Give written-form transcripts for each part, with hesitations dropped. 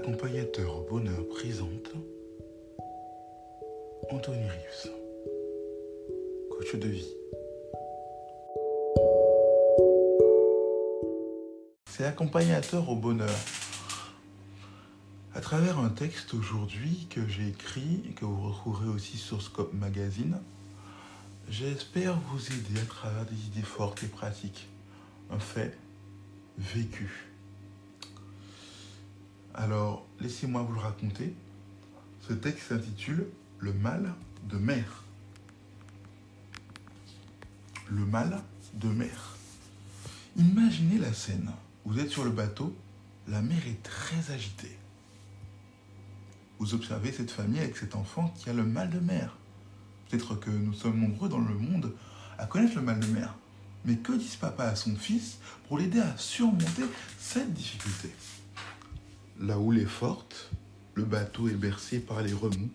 Accompagnateur au bonheur présente Anthony Rives, coach de vie. C'est accompagnateur au bonheur. À travers un texte aujourd'hui que j'ai écrit et que vous retrouverez aussi sur Scope Magazine, j'espère vous aider à travers des idées fortes et pratiques, un fait vécu. Alors, laissez-moi vous le raconter. Ce texte s'intitule « Le mal de mer ». Le mal de mer. Imaginez la scène. Vous êtes sur le bateau, la mer est très agitée. Vous observez cette famille avec cet enfant qui a le mal de mer. Peut-être que nous sommes nombreux dans le monde à connaître le mal de mer. Mais que dit ce papa à son fils pour l'aider à surmonter cette difficulté ? La houle est forte, le bateau est bercé par les remous.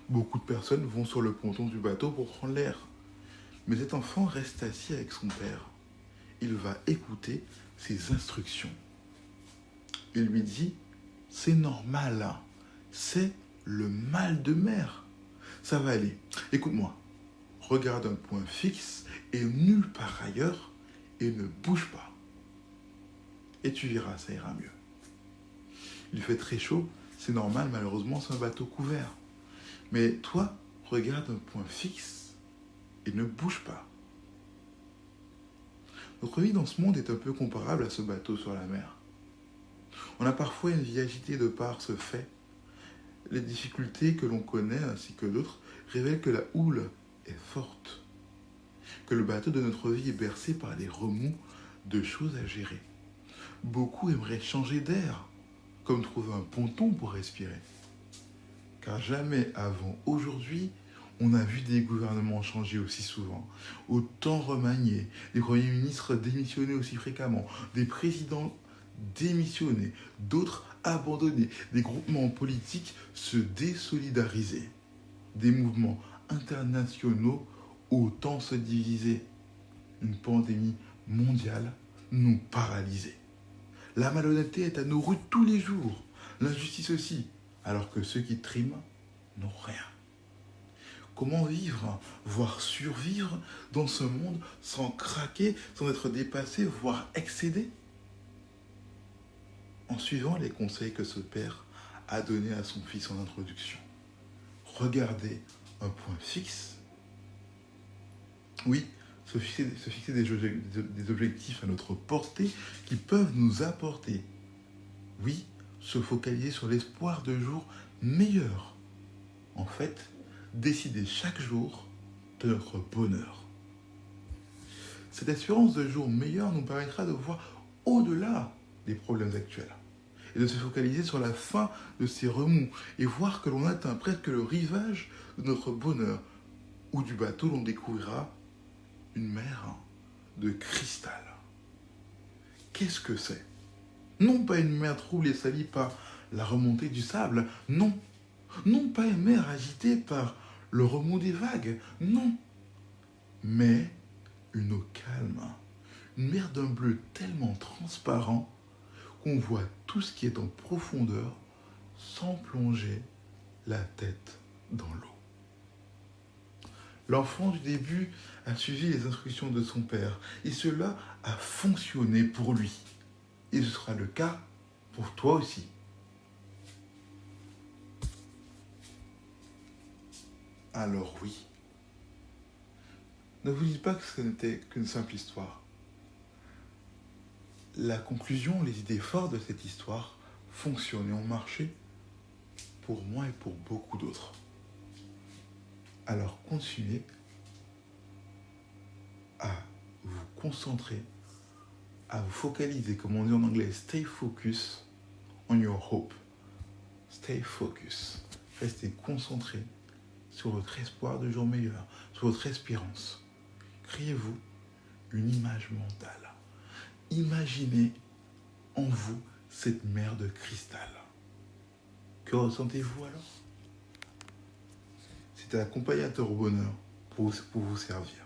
Beaucoup de personnes vont sur le ponton du bateau pour prendre l'air. Mais cet enfant reste assis avec son père. Il va écouter ses instructions. Il lui dit « C'est normal, hein. C'est le mal de mer. Ça va aller. Écoute-moi, regarde un point fixe et nulle part ailleurs et ne bouge pas. Et tu verras, ça ira mieux. » Il fait très chaud, c'est normal, malheureusement, c'est un bateau couvert. Mais toi, regarde un point fixe et ne bouge pas. Notre vie dans ce monde est un peu comparable à ce bateau sur la mer. On a parfois une vie agitée de par ce fait. Les difficultés que l'on connaît, ainsi que d'autres, révèlent que la houle est forte, que le bateau de notre vie est bercé par des remous de choses à gérer. Beaucoup aimeraient changer d'air, comme trouver un ponton pour respirer. Car jamais avant aujourd'hui, on a vu des gouvernements changer aussi souvent, autant remaniés, des premiers ministres démissionner aussi fréquemment, des présidents démissionner, d'autres abandonner, des groupements politiques se désolidariser, des mouvements internationaux autant se diviser, une pandémie mondiale nous paralyser. La malhonnêteté est à nos rues tous les jours, l'injustice aussi, alors que ceux qui triment n'ont rien. Comment vivre, voire survivre dans ce monde sans craquer, sans être dépassé, voire excédé? En suivant les conseils que ce père a donnés à son fils en introduction. Regardez un point fixe. Oui, se fixer des objectifs à notre portée qui peuvent nous apporter. Oui, se focaliser sur l'espoir de jours meilleurs. En fait, décider chaque jour de notre bonheur. Cette espérance de jours meilleurs nous permettra de voir au-delà des problèmes actuels et de se focaliser sur la fin de ces remous et voir que l'on atteint presque le rivage de notre bonheur ou du bateau l'on découvrira une mer de cristal. Qu'est-ce que c'est? Non pas une mer trouble et salie par la remontée du sable, non. Non pas une mer agitée par le remous des vagues, non. Mais une eau calme, une mer d'un bleu tellement transparent qu'on voit tout ce qui est en profondeur sans plonger la tête dans l'eau. L'enfant du début a suivi les instructions de son père et cela a fonctionné pour lui. Et ce sera le cas pour toi aussi. Alors oui, ne vous dites pas que ce n'était qu'une simple histoire. La conclusion, les idées fortes de cette histoire fonctionnent et ont marché pour moi et pour beaucoup d'autres. Alors continuez à vous concentrer, à vous focaliser, comme on dit en anglais, stay focus on your hope. Stay focus. Restez concentrés sur votre espoir de jour meilleur, sur votre espérance. Créez-vous une image mentale. Imaginez en vous cette mer de cristal. Que ressentez-vous alors? C'était accompagnateur au bonheur pour vous servir.